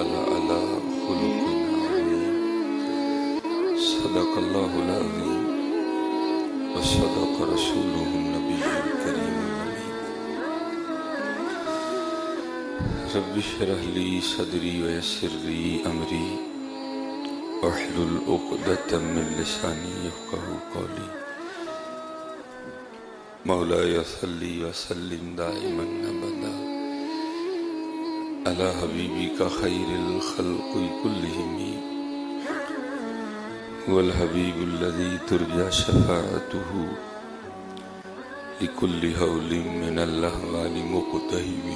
لعلى خلق عظيم صدق الله العظيم وصدق رسوله النبي الكريم الأمين رب اشرح لي صدري ويسر لي أمري واحلل عقدة من لساني يفقهوا قولي مولاي صل وسلم دائما أبدا على حبيبك خير الخلق كلهم هو الحبيب الذي ترجى شفاعته لكل هول من الأهوال مقتهب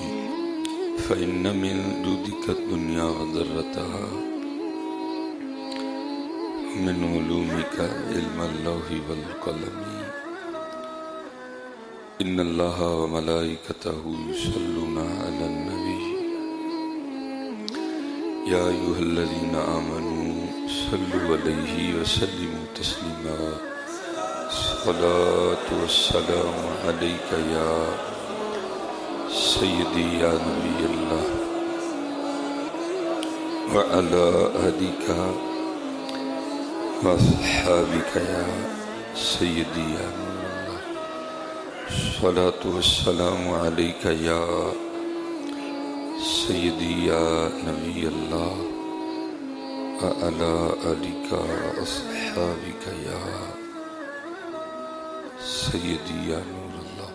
فإن من جودك الدنيا وضرتها من علومك علم اللوح والقلم إن الله وملائكته يصلون على النبي يا أيها الذين آمنوا صلوا عليه وسلموا تسليما الصلاة والسلام عليك يا سيدي يا نبي الله وعلى آلك وأصحابك يا سيدي يا نور الله الصلاة والسلام عليك يا سيدي يا نبي الله وعلى آلك وأصحابك يا سيدي يا نور الله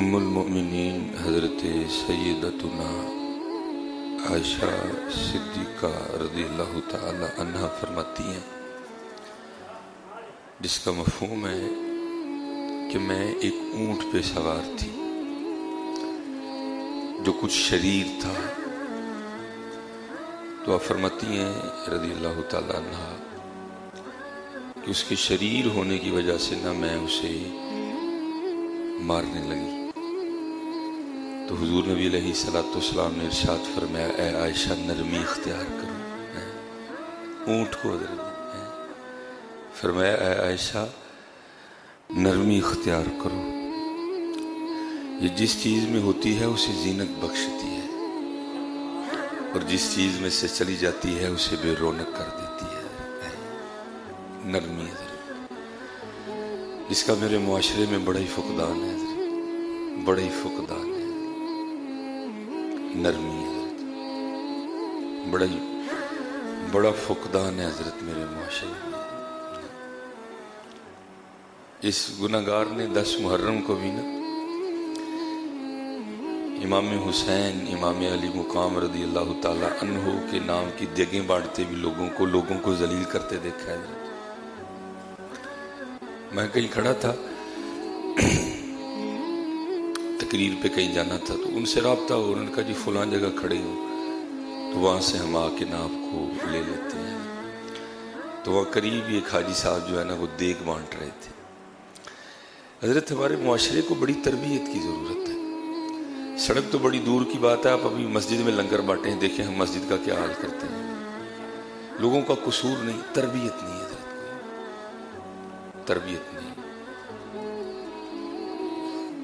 ام المؤمنین حضرت سیدتنا عائشہ صدیقہ رضی اللہ تعالی عنہا فرماتی ہیں جس کا مفہوم ہے کہ میں ایک اونٹ پہ سوار تھی جو کچھ شریر تھا، تو آپ فرماتی ہیں رضی اللہ تعالی عنہا کہ اس کے شریر ہونے کی وجہ سے نہ میں اسے مارنے لگی، تو حضور نبی علیہ السلام نے ارشاد فرمایا اے عائشہ نرمی اختیار کرو، اونٹ کو فرمایا اے عائشہ نرمی اختیار کرو، یہ جس چیز میں ہوتی ہے اسے زینت بخشتی ہے اور جس چیز میں سے چلی جاتی ہے اسے بے رونق کر دیتی ہے۔ نرمی حضرت جس کا میرے معاشرے میں بڑا ہی فقدان ہے حضرت، بڑا ہی فقدان ہے، نرمی حضرت بڑا فقدان ہے حضرت میرے معاشرے میں۔ اس گناہگار نے 10 محرم کو بھی نا امام حسین امام علی مقام رضی اللہ تعالی عنہ کے نام کی دیگیں بانٹتے بھی لوگوں کو ذلیل کرتے دیکھا ہے۔ میں کہیں کھڑا تھا، تقریر پہ کہیں جانا تھا، تو ان سے رابطہ ہو، انہوں نے کہا جی فلان جگہ کھڑے ہو، تو وہاں سے ہم آ کے نا آپ کو لے لیتے ہیں۔ تو وہاں قریب ایک حاجی صاحب جو ہے نا وہ دیگ بانٹ رہے تھے۔ حضرت ہمارے معاشرے کو بڑی تربیت کی ضرورت ہے، سڑک تو بڑی دور کی بات ہے، آپ ابھی مسجد میں لنگر بانٹے ہیں، دیکھیں ہم مسجد کا کیا حال کرتے ہیں۔ لوگوں کا قصور نہیں، تربیت نہیں ہے حضرت، تربیت نہیں۔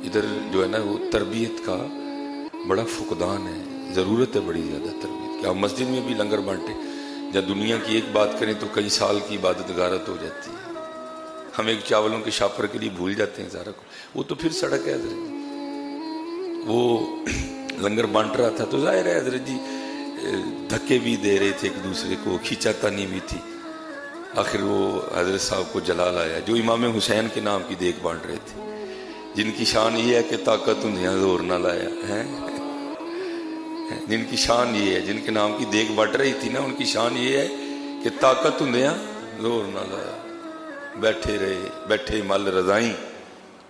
ادھر جو ہے نا وہ تربیت کا بڑا فقدان ہے، ضرورت ہے بڑی زیادہ تربیت کی۔ آپ مسجد میں بھی لنگر بانٹے، جب دنیا کی ایک بات کریں تو کئی سال کی عبادت غارت ہو جاتی ہے۔ ہم ایک چاولوں کے شاپر کے لیے بھول جاتے ہیں سارا کو، وہ تو پھر سڑک ہے حضرت۔ وہ لنگر بانٹ رہا تھا تو ظاہر ہے حضرت جی دھکے بھی دے رہے تھے ایک دوسرے کو، کھینچا تانی بھی تھی۔ آخر وہ حضرت صاحب کو جلال آیا جو امام حسین کے نام کی دیگ بانٹ رہے تھے، جن کی شان یہ ہے کہ طاقت انہیں زور نہ لایا ہے، جن کی شان یہ ہے، جن کے نام کی دیگ بانٹ رہی تھی نا، ان کی شان یہ ہے کہ طاقت انہیں زور نہ لایا۔ بیٹھے رہے، بیٹھے مل رضائیں،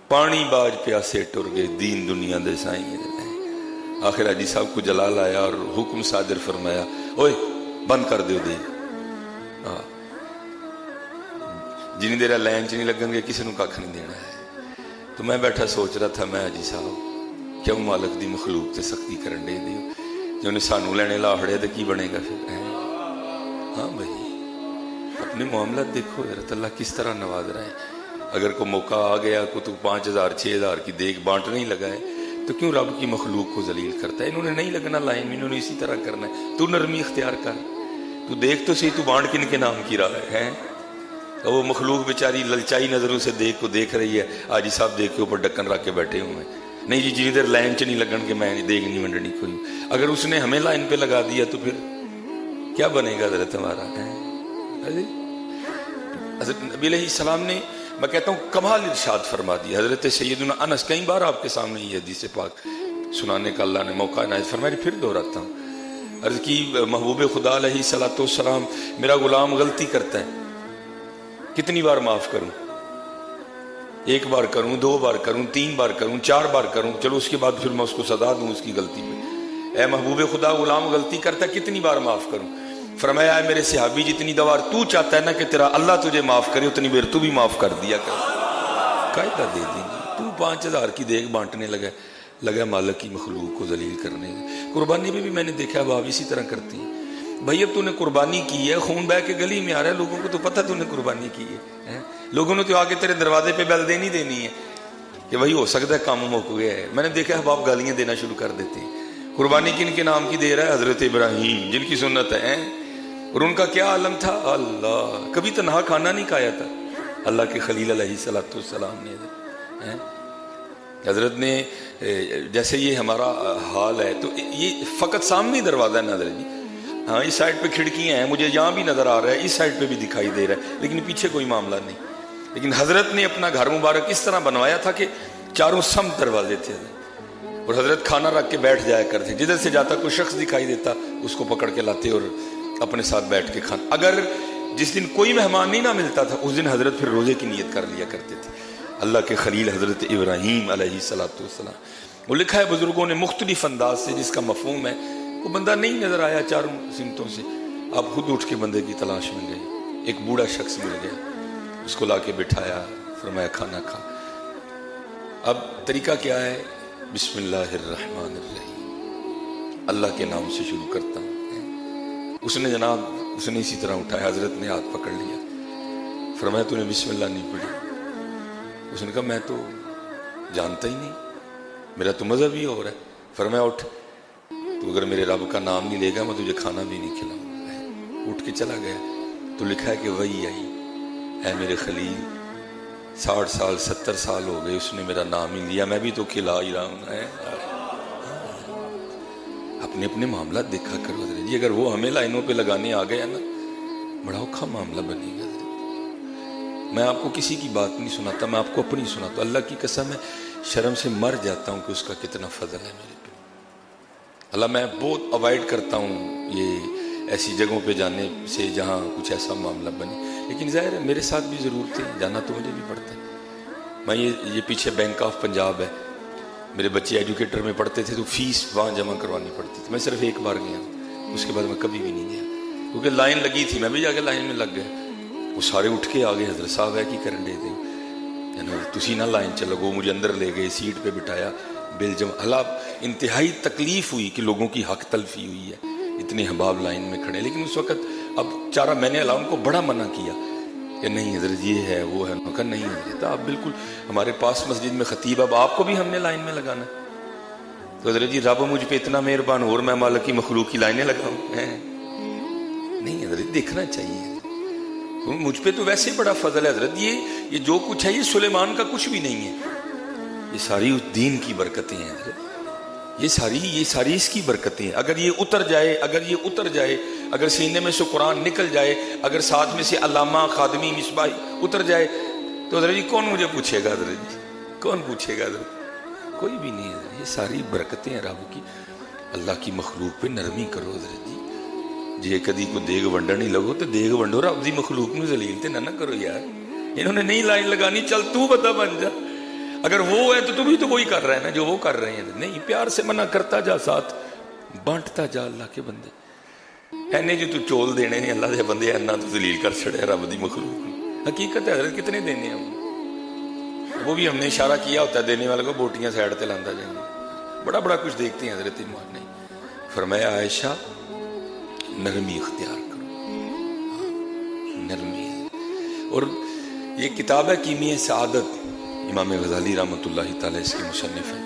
پانی باج پیاسے ٹر گئے، دین دنیا دے سائیں۔ آخر حاجی صاحب کو جلال آیا اور حکم صادر فرمایا اوئے بند کر دیو دے، جنی دیر لائن چ نہیں لگن گے کسی نو کھ نہیں دینا ہے۔ تو میں بیٹھا سوچ رہا تھا میں حاجی صاحب کیوں مالک دی مخلوق تے سختی کرن دے دیو، جو نے سانو لینے لا ہڑے تو کی بنے گا پھر؟ ہاں بھائی اپنے معاملات دیکھو حضرت اللہ کس طرح نواز رہا ہے۔ اگر کوئی موقع آ گیا کو تو 5000 6000 کی دیگ بانٹنے ہی لگا ہے تو کیوں رب کی مخلوق کو ذلیل کرتا ہے؟ انہوں نے نہیں لگنا لائن میں، انہوں نے اسی طرح کرنا ہے. تو نرمی اختیار کر، تو دیکھ تو صحیح تو بانٹ کن کے نام کی رہا ہے. وہ مخلوق بیچاری للچائی نظروں سے دیکھ کو دیکھ رہی ہے. حاجی صاحب دیکھ کے اوپر ڈکن رکھ کے بیٹھے ہوئے ہیں، نہیں جی جنہیں دیر لائن چ نہیں لگن کہ میں دیکھ نہیں ونڈنی کوئی. اگر اس نے ہمیں لائن پہ لگا دیا تو پھر کیا بنے گا حضرت ہمارا؟ حضرت نبی علیہ السلام نے، میں کہتا ہوں، کمال ارشاد فرما دیا. حضرت سیدنا انس، کئی بار آپ کے سامنے یہ حدیث پاک سنانے کا اللہ نے موقع عنایت فرمایا، پھر دہراتا ہوں. عرض کی محبوب خدا علیہ الصلوۃ والسلام، میرا غلام غلطی کرتا ہے، کتنی بار معاف کروں؟ 1 بار کروں، 2 بار کروں، 3 بار کروں، 4 بار کروں، چلو اس کے بعد پھر میں اس کو سزا دوں اس کی غلطی پہ. اے محبوب خدا، غلام غلطی کرتا ہے، کتنی بار معاف کروں؟ فرمایا، اے میرے صحابی، جتنی دوار تو چاہتا ہے نا کہ تیرا اللہ تجھے معاف کرے، اتنی بار تو بھی معاف کر دیا کر. قاعدہ دے دیں گے. تو 5000 کی دیگ بانٹنے لگا مالک کی مخلوق کو ذلیل کرنے. قربانی میں بھی میں نے دیکھا ہے آپ اسی طرح کرتی ہیں. بھائی اب تو نے قربانی کی ہے، خون بہ کے گلی میں آ رہا ہے، لوگوں کو تو پتہ تو نے قربانی کی ہے. لوگوں نے تو آگے تیرے دروازے پہ بیل دینی ہے کہ بھائی ہو سکتا ہے کام مک گیا ہے. میں نے دیکھا ہے آپ گالیاں دینا شروع کر دیتے ہیں. قربانی کن کے نام کی دے رہا ہے؟ حضرت ابراہیم، جن کی سنت ہے. اور ان کا کیا عالم تھا؟ اللہ، کبھی تنہا کھانا نہیں کھایا تھا اللہ کے خلیل علیہ الصلوۃ والسلام نے. حضرت نے، جیسے یہ ہمارا حال ہے تو یہ فقط سامنے دروازہ ہے نظر جی، ہاں اس سائڈ پہ کھڑکیاں ہیں، مجھے یہاں بھی نظر آ رہا ہے، اس سائڈ پہ بھی دکھائی دے رہا ہے، لیکن پیچھے کوئی معاملہ نہیں. لیکن حضرت نے اپنا گھر مبارک اس طرح بنوایا تھا کہ چاروں سمت دروازے تھے، اور حضرت کھانا رکھ کے بیٹھ جایا کرتے. جدھر سے جاتا کوئی شخص دکھائی دیتا اس کو پکڑ کے لاتے اور اپنے ساتھ بیٹھ کے کھانا. اگر جس دن کوئی مہمان نہیں نہ ملتا تھا اس دن حضرت پھر روزے کی نیت کر لیا کرتے تھے. اللہ کے خلیل حضرت ابراہیم علیہ الصلوۃ والسلام. وہ لکھا ہے بزرگوں نے مختلف انداز سے، جس کا مفہوم ہے وہ بندہ نہیں نظر آیا چاروں سمتوں سے، آپ خود اٹھ کے بندے کی تلاش میں گئے. ایک بوڑھا شخص مل گیا، اس کو لا کے بٹھایا، فرمایا کھانا کھا. اب طریقہ کیا ہے؟ بسم اللہ الرحمن الرحیم، اللہ کے نام سے شروع کرتا ہوں. اس نے جناب اسی طرح اٹھایا، حضرت نے ہاتھ پکڑ لیا، فرمایا تو نے بسم اللہ نہیں پڑھی؟ اس نے کہا میں تو جانتا ہی نہیں، میرا تو مذہب ہی ہو رہا ہے. فرمایا اٹھ، تو اگر میرے رب کا نام نہیں لے گا میں تجھے کھانا بھی نہیں کھلاؤں. اٹھ کے چلا گیا. تو لکھا ہے کہ وہی آئی، اے میرے خلیل 60 سال 70 سال ہو گئے اس نے میرا نام ہی لیا، میں بھی تو کھلا ہی رہا ہوں. اپنے اپنے معاملات دیکھا کرو حضرت جی. اگر وہ ہمیں لائنوں پہ لگانے آ گیا نا، بڑا اوکھا معاملہ بنے گا. میں آپ کو کسی کی بات نہیں سناتا، میں آپ کو اپنی سناتا ہوں. اللہ کی قسم ہے شرم سے مر جاتا ہوں کہ اس کا کتنا فضل ہے میرے پہ. اللہ میں بہت اوائڈ کرتا ہوں یہ ایسی جگہوں پہ جانے سے جہاں کچھ ایسا معاملہ بنے، لیکن ظاہر ہے میرے ساتھ بھی ضرورت ہے، جانا تو مجھے بھی پڑتا ہے. میں یہ پیچھے بینک آف پنجاب ہے، میرے بچے ایجوکیٹر میں پڑھتے تھے تو فیس وہاں جمع کروانی پڑتی تھی. میں صرف ایک بار گیا، اس کے بعد میں کبھی بھی نہیں گیا، کیونکہ لائن لگی تھی، میں بھی جا کے لائن میں لگ گیا. وہ سارے اٹھ کے آگے، حضرت صاحب ہے کی کرن دے دیں تسی نہ لائن چلو. وہ مجھے اندر لے گئے، سیٹ پہ بٹھایا، بل جمع. اللہ انتہائی تکلیف ہوئی کہ لوگوں کی حق تلفی ہوئی ہے، اتنے احباب لائن میں کھڑے. لیکن اس وقت اب چارہ میں نے اللہ ان کو بڑا منع کیا کہ نہیں حضرت یہ ہے وہ ہے. میں کہا نہیں حضرت آپ بالکل ہمارے پاس مسجد میں خطیب، اب آپ کو بھی ہم نے لائن میں لگانا. تو حضرت جی رب مجھ پہ اتنا مہربان اور میں مالک کی مخلوق کی لائنیں لگاؤں؟ نہیں حضرت دیکھنا چاہیے، مجھ پہ تو ویسے بڑا فضل ہے حضرت. یہ جو کچھ ہے یہ سلیمان کا کچھ بھی نہیں ہے، یہ ساری اس دین کی برکتیں ہیں حضرت. یہ ساری اس کی برکتیں ہیں. اگر یہ اتر جائے، اگر سینے میں سے قرآن نکل جائے، اگر ساتھ میں سے علامہ خادمی مصباحی اتر جائے تو حضرت جی کون مجھے پوچھے گا؟ حضرت جی کون پوچھے گا؟ حضرت کوئی بھی نہیں ہے. یہ ساری برکتیں ہیں رب کی. اللہ کی مخلوق پہ نرمی کرو حضرت جی. جی کدی کو دیگ ونڈن نہیں لگو تو دیگ ونڈو، رب دی مخلوق نو ذلیل تے نہ کرو یار. انہوں نے نہیں لائن لگانی، چل تو بتا بن جا. اگر وہ ہے تو بھی تو وہی کر رہا ہے نا جو وہ کر رہے ہیں. نہیں، پیار سے منع کرتا جا، ساتھ بانٹتا جا. اللہ کے بندے اینے جو تو چول دینے ہیں اللہ دے بندے، اینا تو ذلیل کر چھڑے رب دی مخلوق. حقیقت ہے حضرت کتنے دینے ہیں وہ بھی ہم نے اشارہ کیا ہوتا ہے دینے والے کو، بوٹیاں سائڈ تے لاندا جائیں گے، بڑا کچھ دیکھتے ہیں حضرت ایمان نے. فرمایا عائشہ نرمی اختیار کرو، نرمی. اور یہ کتاب ہے کیمیہ سعادت، امام غزالی رحمۃ اللہ تعالی اس کے مصنف ہیں.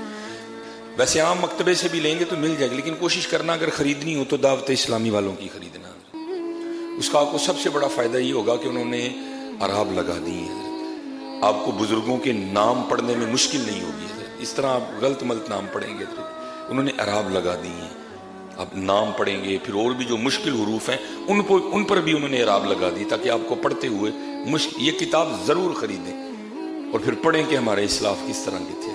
ویسے عام مکتبے سے بھی لیں گے تو مل جائے گی، لیکن کوشش کرنا اگر خریدنی ہو تو دعوت اسلامی والوں کی خریدنا. اس کا آپ کو سب سے بڑا فائدہ یہ ہوگا کہ انہوں نے اعراب لگا دی ہیں. آپ کو بزرگوں کے نام پڑھنے میں مشکل نہیں ہوگی. اس طرح آپ غلط ملت نام پڑھیں گے، انہوں نے اعراب لگا دی ہیں. آپ نام پڑھیں گے، پھر اور بھی جو مشکل حروف ہیں ان پر بھی انہوں نے اعراب لگا دی، تاکہ آپ کو پڑھتے ہوئے یہ کتاب ضرور خریدیں اور پھر پڑھیں کہ ہمارے اسلاف کس طرح کے تھے.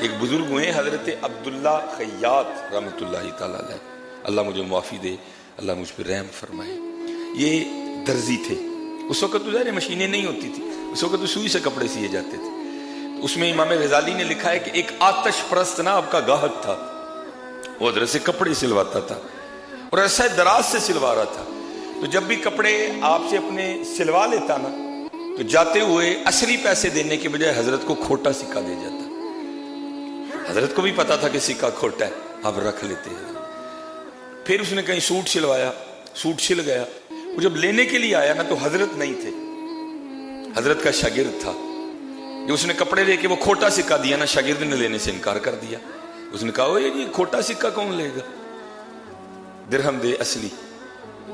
ایک بزرگ ہوئے حضرت عبداللہ خیاط رحمۃ اللہ تعالی علیہ، اللہ مجھے معافی دے، اللہ مجھ پہ رحم فرمائے. یہ درزی تھے. اس وقت تو ظاہر مشینیں نہیں ہوتی تھی، اس وقت تو سوئی سے کپڑے سیے جاتے تھے. اس میں امام غزالی نے لکھا ہے کہ ایک آتش پرست نا آپ کا گاہک تھا، وہ حضرت سے کپڑے سلواتا تھا اور ایسا دراز سے سلوا رہا تھا. تو جب بھی کپڑے آپ سے اپنے سلوا لیتا نا تو جاتے ہوئے اصلی پیسے دینے کے بجائے حضرت کو کھوٹا سکہ دے جاتا. حضرت کو بھی پتا تھا کہ سکہ کھوٹا ہے، آپ رکھ لیتے ہیں. پھر اس نے کہیں سوٹ سلوایا، سوٹ سل گیا. وہ جب لینے کے لیے آیا نا تو حضرت نہیں تھے، حضرت کا شاگرد تھا. جو اس نے کپڑے لے کے وہ کھوٹا سکہ دیا نا، شاگرد نے لینے سے انکار کر دیا. اس نے کہا یہ کھوٹا سکہ کون لے گا، درہم دے اصلی.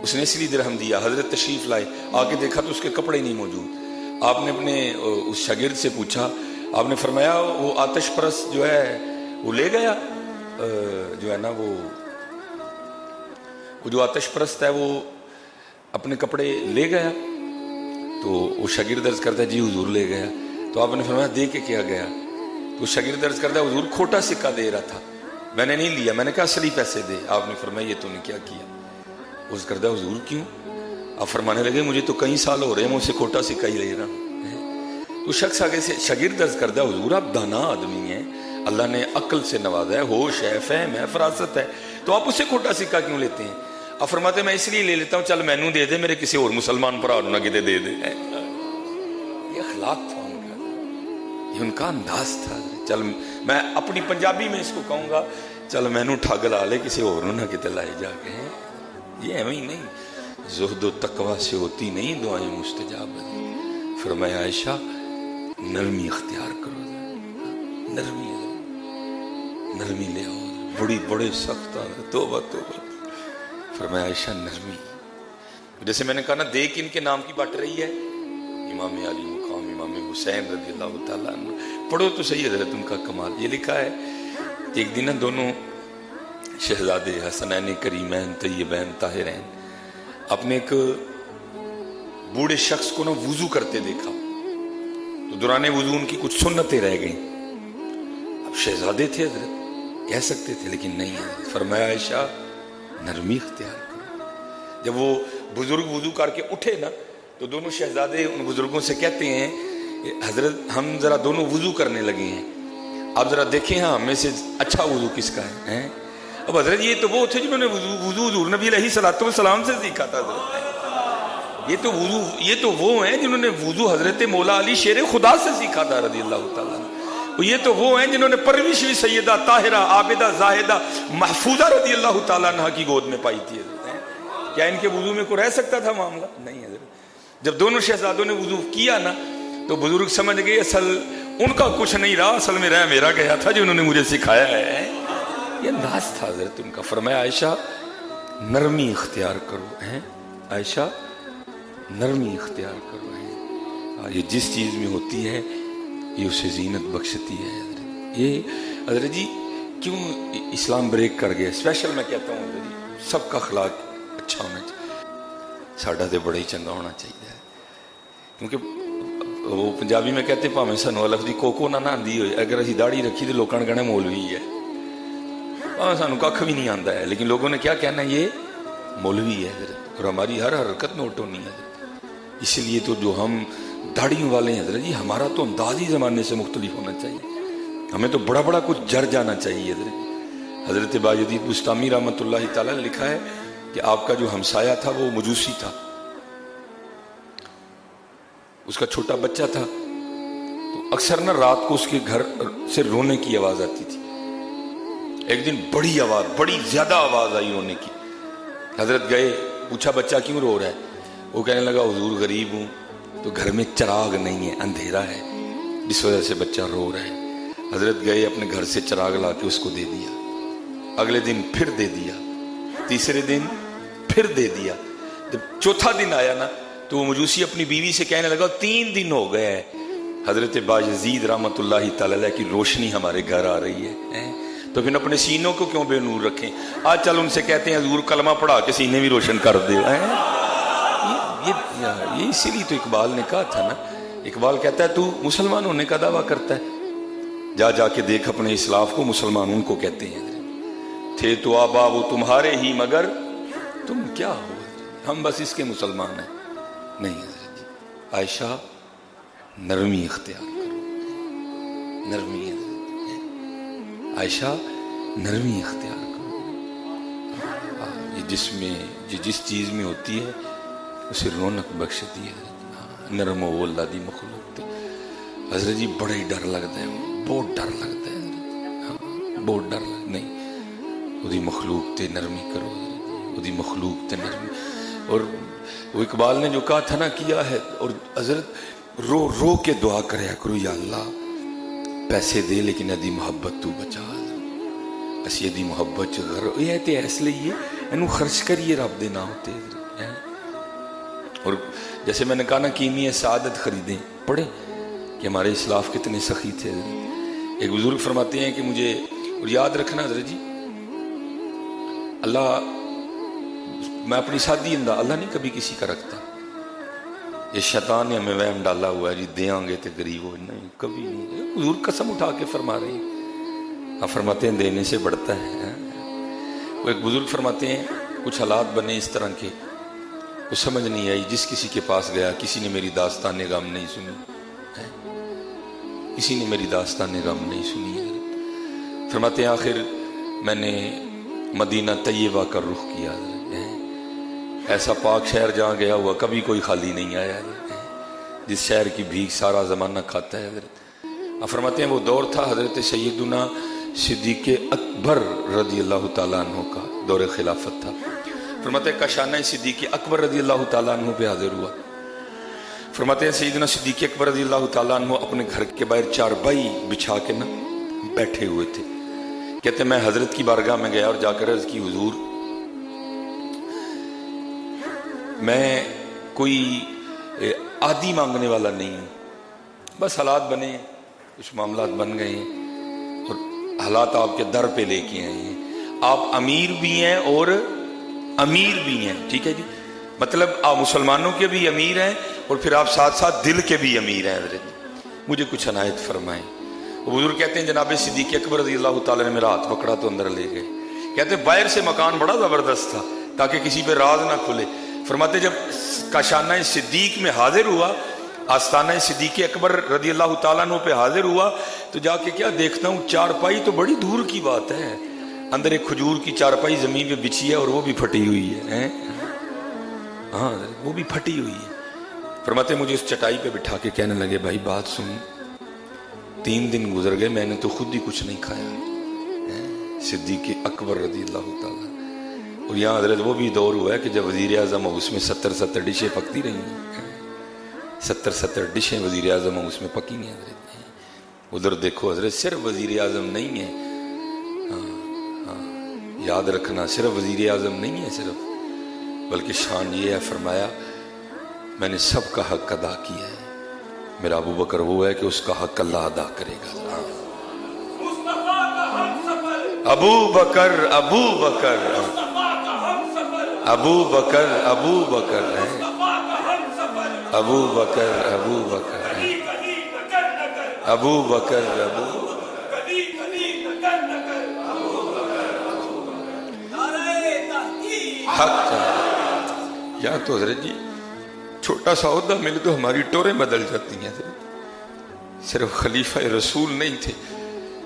اس نے اصلی درہم دیا. حضرت تشریف لائے، آ کے دیکھا تو اس کے کپڑے نہیں موجود. آپ نے اپنے اس شاگرد سے پوچھا، آپ نے فرمایا وہ آتش پرست جو ہے وہ لے گیا، جو ہے نا وہ جو آتش پرست ہے وہ اپنے کپڑے لے گیا. تو وہ شاگرد عرض کرتا ہے جی حضور لے گیا. تو آپ نے فرمایا دے کے کیا گیا؟ تو شاگرد عرض کرتا ہے حضور کھوٹا سکہ دے رہا تھا، میں نے نہیں لیا، میں نے کہا اصلی پیسے دے. آپ نے فرمایا یہ تو نے کیا کیا؟ عرض کرتا ہے حضور کیوں؟ آپ فرمانے لگے مجھے تو کئی سال ہو رہے ہیں میں اسے کھوٹا سکہ ہی لے رہا ہوں. تو شخص آگے سے شاگرد عرض کرتا ہے حضور آپ دانا آدمی ہیں، اللہ نے عقل سے نوازا ہے، ہوش ہے، فہم ہے، فراست ہے، تو آپ اسے کھوٹا سکہ کیوں لیتے ہیں؟ آپ فرماتے ہیں میں اس لیے لے لیتا ہوں چل مینوں دے دے، میرے کسی اور مسلمان پر نہ کتے دے دے. یہ اخلاق تھا ان کا، یہ ان کا انداز تھا. چل میں اپنی پنجابی میں اس کو کہوں گا چل مینوں ٹھگ لا لے، کسی اور نہ کتے لائے جا کے. یہ ایویں ہی نہیں، زہد و تقوی سے ہوتی نہیں دعائیں مستجاب. فرمایا عائشہ نرمی اختیار کرو، نرمی لے آؤ، بڑے سخت توبہ توبہ. فرمایا عائشہ نرمی. جیسے میں نے کہا نا دیکھ ان کے نام کی بٹ رہی ہے، امام علی مقام امام حسین رضی اللہ تعالیٰ عنہ. پڑھو تو صحیح حضرت ان کا کمال. یہ لکھا ہے ایک دن دونوں شہزادے حسنین کریمین طیبین طاہرین اپنے ایک بوڑھے شخص کو نا وضو کرتے دیکھا. تو دوران وضو ان کی کچھ سنتیں رہ گئیں. اب شہزادے تھے حضرت، کہہ سکتے تھے لیکن نہیں. فرمایا عائشہ نرمی اختیار کرو. جب وہ بزرگ وضو کر کے اٹھے نا تو دونوں شہزادے ان بزرگوں سے کہتے ہیں حضرت ہم ذرا دونوں وضو کرنے لگے ہیں، آپ ذرا دیکھیں ہاں میں سے اچھا وضو کس کا ہے. اب حضرت یہ تو وہ تھے جنہوں نے وضو حضور نبی علیہ الصلوۃ والسلام سے سیکھا تھا. حضرت یہ تو وہ ہیں جنہوں نے وضو حضرت مولا علی شیر خدا سے سیکھا تھا رضی اللہ تعالیٰ. یہ تو وہ ہیں جنہوں نے پرورش بھی سیدہ طاہرہ عابدہ زاہدہ محفوظہ رضی اللہ تعالیٰ عنہ کی گود میں پائی تھی. کیا ان کے وضو میں کوئی رہ سکتا تھا معاملہ؟ نہیں حضرت. جب دونوں شہزادوں نے وضو کیا نا تو بزرگ سمجھ گئے اصل ان کا کچھ نہیں رہا، اصل میں رہ میرا گیا تھا جو انہوں نے مجھے سکھایا ہے. یہ انداز تھا حضرت ان کا. فرمایا عائشہ نرمی اختیار کرو. عائشہ نرمی اختیار کرو. یہ جس چیز میں ہوتی ہے یہ اسے زینت بخشتی ہے. یہ حضرت جی کیوں اسلام بریک کر گیا؟ اسپیشل میں کہتا ہوں حضرت جی سب کا اخلاق اچھا ہونا چاہیے، ساڈا تے بڑا ہی چنگا ہونا چاہیے. کیونکہ وہ پنجابی میں کہتے پاویں سانوں لفظ دی کوکو نہ آندی ہوئے، اگر اسی داڑھی رکھی تو لوگوں نے کہنا مولوی ہے، پاویں سانوں کھ بھی نہیں آندا ہے، لیکن لوگوں نے کیا کہنا ہے یہ مولوی ہے حضرت. اور ہماری ہر حرکت نوٹ ہونی ہے حضرت. اس لیے تو جو ہم داڑھیوں والے ہیں حضرت جی ہمارا تو انداز ہی زمانے سے مختلف ہونا چاہیے. ہمیں تو بڑا بڑا کچھ جر جانا چاہیے حضرت. حضرت باجدید بستامی رحمۃ اللہ تعالیٰ نے لکھا ہے کہ آپ کا جو ہمسایہ تھا وہ مجوسی تھا، اس کا چھوٹا بچہ تھا، تو اکثر نہ رات کو اس کے گھر سے رونے کی آواز آتی تھی. ایک دن بڑی آواز، بڑی زیادہ آواز آئی رونے کی. حضرت گئے، پوچھا بچہ کیوں رو رہا ہے؟ وہ کہنے لگا حضور غریب ہوں، تو گھر میں چراغ نہیں ہے، اندھیرا ہے، جس وجہ سے بچہ رو رہا ہے۔ حضرت گئے اپنے گھر سے چراغ لا کے اس کو دے دیا، اگلے دن پھر دے دیا، تیسرے دن پھر دے دیا۔ جب چوتھا دن آیا نا تو وہ مجوسی اپنی بیوی سے کہنے لگا 3 دن ہو گئے ہیں، حضرت باجزید رحمت اللہ تعالی علیہ کی روشنی ہمارے گھر آ رہی ہے، تو پھر اپنے سینوں کو کیوں بے نور رکھیں؟ آج چل ان سے کہتے ہیں حضور کلمہ پڑھا کے سینے بھی روشن کر دے۔ یہ اسی لیے تو اقبال نے کہا تھا نا، اقبال کہتا ہے تو مسلمان ہونے کا دعویٰ کرتا ہے، جا جا کے دیکھ اپنے اسلاف کو، مسلمان ان کو کہتے ہیں تھے تو آبا وہ تمہارے ہی مگر تم کیا ہو، ہم بس اس کے مسلمان ہیں۔ نہیں حضرت جی، عائشہ نرمی اختیار کرو، نرمی، عائشہ نرمی اختیار کرو۔ یہ جس چیز میں ہوتی ہے اسے رونق بخشتی ہے، نرم و اللہ دی مخلوق تے حضرت جی بڑا ہی ڈر لگتا ہے، بہت ڈر لگتا ہے، بہت ڈر لگتا نہیں، وہ مخلوق تے نرمی کرو، وہ مخلوق تے نرمی۔ اور وہ اقبال نے جو کہا تھا نا کیا ہے، اور حضرت رو رو کے دعا کریا کرو، یا اللہ پیسے دے لیکن ادی محبت تو بچا، اسی ادی محبت غر یہ تے اس لیے انو خرچ کریے رب دے نام تے۔ اور جیسے میں نے کہا نا کیمیا سعادت خریدیں، پڑھیں کہ ہمارے اسلاف کتنے سخی تھے۔ ایک بزرگ فرماتے ہیں کہ مجھے، اور یاد رکھنا حضرت جی، اللہ، میں اپنی سادی انداز اللہ نہیں کبھی کسی کا رکھتا، یہ شیطان نے ہمیں وہم ڈالا ہوا ہے جی دیاں گے تو غریب ہو، نہیں کبھی نہیں، حضور قسم اٹھا کے فرما رہے ہیں، آپ فرماتے ہیں دینے سے بڑھتا ہے۔ وہ ایک بزرگ فرماتے ہیں کچھ حالات بنے اس طرح کے، وہ سمجھ نہیں آئی، جس کسی کے پاس گیا کسی نے میری داستان غم نہیں سنی، کسی نے میری داستان غم نہیں سنی۔ فرماتے ہیں آخر میں نے مدینہ طیبہ کا رخ کیا، ایسا پاک شہر جہاں گیا ہوا کبھی کوئی خالی نہیں آیا، جس شہر کی بھیک سارا زمانہ کھاتا ہے حضرت۔ آپ فرماتے ہیں وہ دور تھا حضرت سیدنا صدیق اکبر رضی اللہ تعالیٰ عنہ کا دور خلافت تھا۔ فرماتے ہیں کاشانہ صدیق اکبر رضی اللہ تعالیٰ عنہ پہ حاضر ہوا۔ فرماتے ہیں سیدنا صدیق اکبر رضی اللہ تعالیٰ عنہ اپنے گھر کے باہر چارپائی بچھا کے نا بیٹھے ہوئے تھے۔ کہتے ہیں میں حضرت کی بارگاہ میں گیا اور جا کر عرض کی حضور میں کوئی عادی مانگنے والا نہیں ہوں، بس حالات بنے، کچھ معاملات بن گئے ہیں اور حالات آپ کے در پہ لے کے آئے ہیں، آپ امیر بھی ہیں اور امیر بھی ہیں، ٹھیک ہے جی، مطلب آپ مسلمانوں کے بھی امیر ہیں اور پھر آپ ساتھ ساتھ دل کے بھی امیر ہیں حضرت، مجھے کچھ عنایت فرمائیں۔ وہ بزرگ کہتے ہیں جناب صدیق اکبر رضی اللہ تعالیٰ نے میرا ہاتھ پکڑا تو اندر لے گئے۔ کہتے ہیں باہر سے مکان بڑا زبردست تھا تاکہ کسی پہ راز نہ کھلے۔ فرماتے جب کاشانہ صدیق میں حاضر ہوا، آستانہ صدیق اکبر رضی اللہ تعالیٰ عنہ پہ حاضر ہوا تو جا کے کیا دیکھتا ہوں، چارپائی تو بڑی دور کی بات ہے، اندر ایک کھجور کی چارپائی زمین پہ بچھی ہے اور وہ بھی پھٹی ہوئی ہے، ہاں وہ بھی پھٹی ہوئی ہے۔ فرماتے مجھے اس چٹائی پہ بٹھا کے کہنے لگے بھائی بات سن، 3 دن گزر گئے میں نے تو خود ہی کچھ نہیں کھایا، صدیق اکبر رضی اللہ تعالیٰ۔ اور یہاں حضرت وہ بھی دور ہوا ہے کہ جب وزیر اعظم ہو اس میں 70 ڈشیں پکتی رہی ہیں، 70 ڈشیں وزیر اعظم ہو اس میں پکی ہیں حضرت۔ ادھر دیکھو حضرت صرف وزیر اعظم نہیں ہے، یاد رکھنا صرف وزیر اعظم نہیں ہے صرف، بلکہ شان یہ ہے، فرمایا میں نے سب کا حق ادا کیا ہے، میرا ابو بکر وہ ہے کہ اس کا حق اللہ ادا کرے گا۔ ابو بکر ابو بکر ابو بکر ابو بکر ابو بکر ابو بکر ابو بکر ابو حق یا تو حضرت جی چھوٹا سا عہدہ مل تو ہماری ٹوریں بدل جاتی ہیں، صرف خلیفہ رسول نہیں تھے،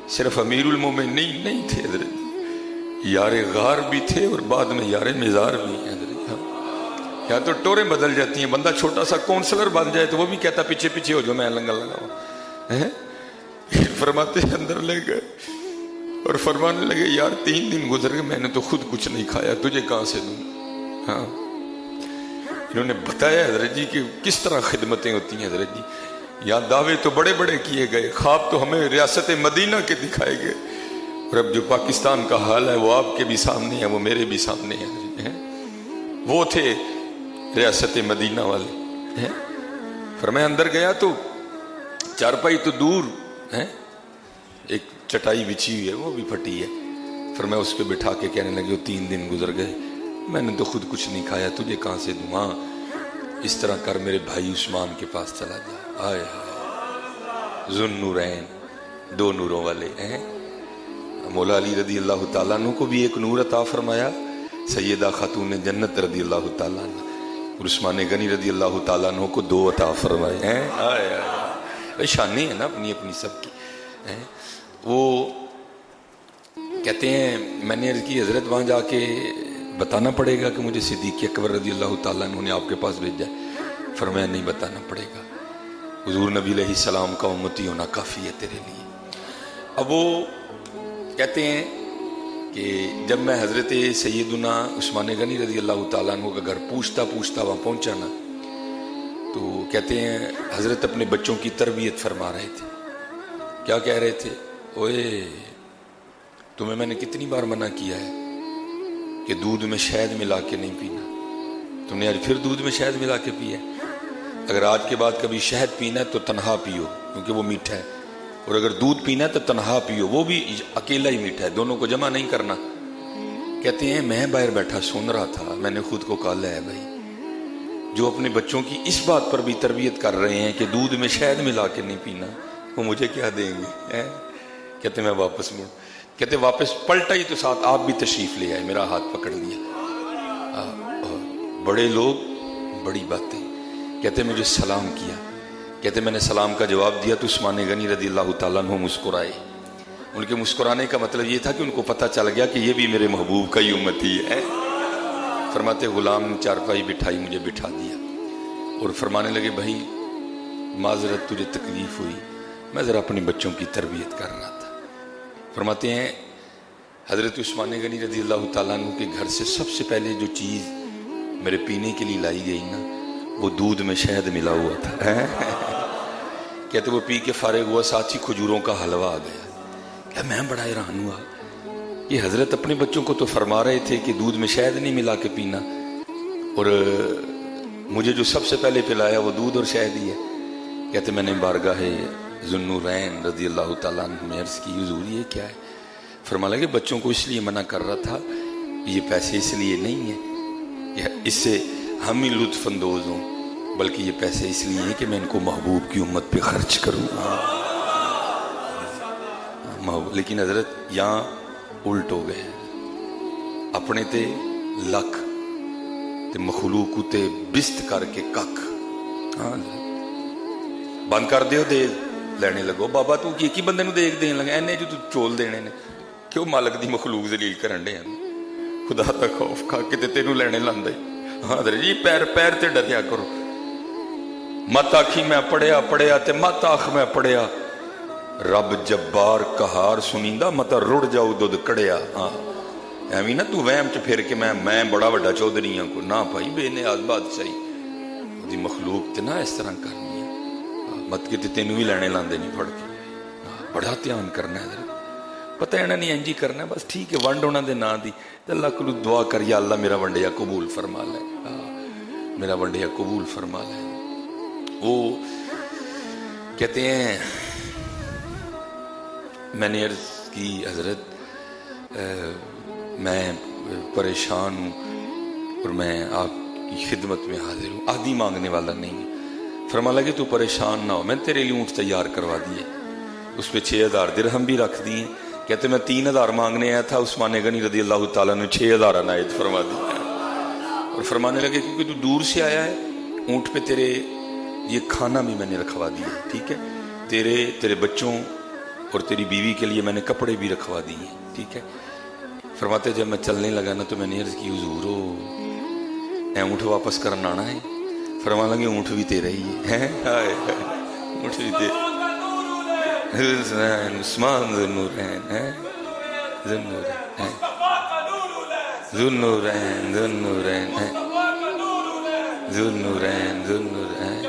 صرف امیر المومنین نہیں تھے حضرت، یار غار بھی تھے اور بعد میں یار مزار بھی ہیں حضرت۔ یا تو ٹوریں بدل جاتی ہیں، بندہ چھوٹا سا کونسلر بن جائے تو وہ بھی کہتا پیچھے پیچھے ہو جو میں لنگا لگا ہوا، فرماتے اندر لے گئے اور فرمانے لگے یار 3 دن گزر گئے میں نے تو خود کچھ نہیں کھایا، تجھے کہاں سے دوں؟ ہاں انہوں نے بتایا حضرت جی کہ کس طرح خدمتیں ہوتی ہیں حضرت جی. یہاں دعوے تو بڑے بڑے کیے گئے, خواب تو ہمیں ریاست مدینہ کے دکھائے گئے, اور اب جو پاکستان کا حال ہے وہ آپ کے بھی سامنے ہے, وہ میرے بھی سامنے ہے. وہ تھے ریاست مدینہ والے. فرمایا اندر گیا تو چارپائی تو دور ہے, ایک چٹائی بچھی ہوئی ہے وہ بھی پھٹی ہے. فرمایا اس پہ بٹھا کے کہنے لگے 3 دن گزر گئے, میں نے تو خود کچھ نہیں کھایا, تجھے کہاں سے دوں. ہاں اس طرح کر میرے بھائی عثمان کے پاس چلا جا. آئے ذو النورین, 2 نوروں والے ہیں. مولا علی رضی اللہ تعالیٰ عنہ کو بھی ایک نور عطا فرمایا, سیدہ خاتون جنت رضی اللہ تعالیٰ عنہ, اور عثمان غنی رضی اللہ تعالیٰ عنہ کو 2 عطا فرمائے ہیں. آئے شانی ہے نا اپنی اپنی سب کی. وہ کہتے ہیں میں نے عرض کی حضرت وہاں جا کے بتانا پڑے گا کہ مجھے صدیق اکبر رضی اللہ تعالیٰ عنہ نے آپ کے پاس بھیجا ہے. فرمایا نہیں بتانا پڑے گا, حضور نبی علیہ السلام کا امتی ہونا کافی ہے تیرے لیے. اب وہ کہتے ہیں کہ جب میں حضرت سیدنا عثمان غنی رضی اللہ تعالیٰ عنہ کا گھر پوچھتا وہاں پہنچا نا, تو کہتے ہیں حضرت اپنے بچوں کی تربیت فرما رہے تھے. کیا کہہ رہے تھے؟ اوئے تمہیں میں نے کتنی بار منع کیا ہے کہ دودھ میں شہد ملا کے نہیں پینا, تم نے آج پھر دودھ میں شہد ملا کے پیا. اگر آج کے بعد کبھی شہد پینا ہے تو تنہا پیو کیونکہ وہ میٹھا ہے, اور اگر دودھ پینا ہے تو تنہا پیو, وہ بھی اکیلا ہی میٹھا ہے, دونوں کو جمع نہیں کرنا. کہتے ہیں میں باہر بیٹھا سن رہا تھا, میں نے خود کو کہا ہے بھائی جو اپنے بچوں کی اس بات پر بھی تربیت کر رہے ہیں کہ دودھ میں شہد ملا کے نہیں پینا, وہ مجھے کیا دیں گے. کہتے میں واپس مڑ, کہتے واپس پلٹا ہی تو ساتھ آپ بھی تشریف لے آئے, میرا ہاتھ پکڑ لیا. بڑے لوگ بڑی باتیں. کہتے مجھے سلام کیا, کہتے میں نے سلام کا جواب دیا تو عثمان غنی رضی اللہ تعالیٰ عنہ مسکرائے. ان کے مسکرانے کا مطلب یہ تھا کہ ان کو پتہ چل گیا کہ یہ بھی میرے محبوب کا ہی امتی ہے. فرماتے غلام نے چارپائی بٹھائی, مجھے بٹھا دیا اور فرمانے لگے بھائی معذرت تجھے تکلیف ہوئی, میں ذرا اپنے بچوں کی تربیت کر رہا تھا. فرماتے ہیں حضرت عثمان غنی رضی اللہ تعالیٰ عنہ کے گھر سے سب سے پہلے جو چیز میرے پینے کے لیے لائی گئی نا وہ دودھ میں شہد ملا ہوا تھا. کہتے وہ پی کے فارغ ہوا, ساتھ ہی کھجوروں کا حلوہ آ گیا. کہ میں بڑا حیران ہوا, یہ حضرت اپنے بچوں کو تو فرما رہے تھے کہ دودھ میں شہد نہیں ملا کے پینا, اور مجھے جو سب سے پہلے پلایا وہ دودھ اور شہد ہی ہے. کہتے میں نے بارگاہ ذو النورین رضی اللہ تعالیٰ عنہ میں عرض کی حضور یہ کیا ہے؟ فرمایا کہ بچوں کو اس لیے منع کر رہا تھا, یہ پیسے اس لیے نہیں ہیں اس سے ہم ہی لطف اندوز ہوں, بلکہ یہ پیسے اس لیے ہیں کہ میں ان کو محبوب کی امت پہ خرچ کروں. لیکن حضرت یہاں الٹ ہو گئے, اپنے تے لکھ تے مخلوق تے بست کر کے کک. ہاں بند کر دیو دے لینے لگو. بابا تو کی بندے نو دیکھ دین لگا, اینے جو تو چول دینے نے, کیوں مالک دی مخلوق ذلیل کرن دے ہیں. خدا دا خوف کھا کے تے تینوں لینے لاندے. ہاں حضرت جی پیر تے ڈریا کرو, مت آکھی میں پڑھیا تے مت آکھ میں پڑھیا, رب جبار قہار سنیندا مت رڑ جاؤ دودھ کڑیا. ہاں ایویں نہ تو وہم چ پھر کے میں بڑا بڑا چودھری ہاں, کو نہ بھائی بے نیاز بادشاہی دی مخلوق تے نہ اس طرح کرنی ہے. مت کے تینوں بھی لینے لاندے نہیں پڑھ کے, بڑا دھیان کرنا ہے حضرت. پتہ ہے نہیں انجی کرنا ہے بس, ٹھیک ہے ونڈ ہونا دے نا دی, اللہ کو دعا کر یا اللہ میرا ونڈیا قبول فرما لے, میرا ونڈیا قبول فرما لے. وہ کہتے ہیں میں نے عرض کی حضرت میں پریشان ہوں اور میں آپ کی خدمت میں حاضر ہوں, آدھی مانگنے والا نہیں ہے. فرمایا کہ تو پریشان نہ ہو, میں تیرے لیے اونٹ تیار کروا دیے, اس پہ 6000 درہم بھی رکھ دیے. کہتے میں 3000 مانگنے آیا تھا, عثمان غنی رضی اللہ تعالیٰ نے 6000 عنایت فرما دی. اور فرمانے لگے کیونکہ تو دور سے آیا ہے, اونٹ پہ تیرے یہ کھانا بھی میں نے رکھوا دیا, ٹھیک ہے, تیرے بچوں اور تیری بیوی کے لیے میں نے کپڑے بھی رکھوا دیے, ٹھیک ہے. فرماتے جب میں چلنے لگا نا تو میں نے عرض کی حضور اے اونٹ واپس کرنا آنا ہے. فرما لگے اونٹ بھی تیرا ہی ہے, اونٹ بھی تیرا. عثمان ذو النورین ہے, ذو النورین ہے, ذوالنورین ذوالنورین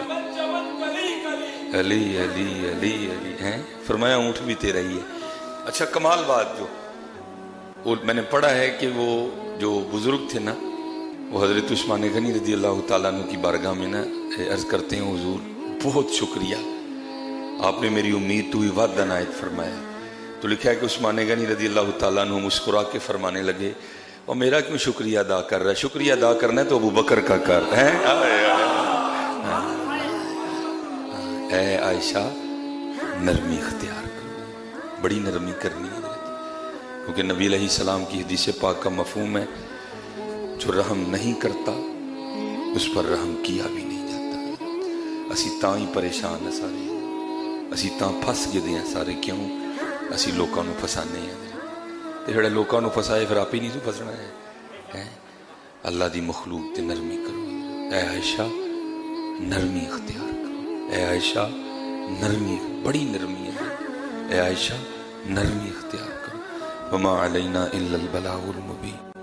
علی علی علی علی ہیں فرمایا اونٹ بھی تیرا ہی ہے. اچھا کمال بات جو میں نے پڑھا ہے کہ وہ جو بزرگ تھے نا وہ حضرت عثمان غنی رضی اللہ تعالیٰ عنہ کی بارگاہ میں نا عرض کرتے ہیں حضور بہت شکریہ آپ نے میری امید تو وعدہ عنایت فرمایا. تو لکھا ہے کہ عثمان غنی رضی اللہ تعالیٰ عنہ مسکرا کے فرمانے لگے اور میرا کیوں شکریہ ادا کر رہا ہے, شکریہ ادا کرنا ہے تو ابو بکر کا کر ہے. اے عائشہ نرمی اختیار کرو, بڑی نرمی کرنی ہے کیونکہ نبی علیہ السلام کی حدیث پاک کا مفہوم ہے جو رحم نہیں کرتا اس پر رحم کیا بھی نہیں جاتا. اسی تاں ہی پریشان ہیں سارے, اسی تاں پھس گئے ہیں سارے. کیوں اسی لوکاں نو پھسانے ہیں تے جڑے لوکاں نو پھسائے پھر آپ ہی نہیں تو پھسنا ہے. اللہ دی مخلوق تے نرمی کرو. اے عائشہ نرمی اختیار کرو. اے عائشہ نرمی, بڑی نرمی ہے. اے عائشہ نرمی اختیار کرو. وما علینا الا البلاغ المبین.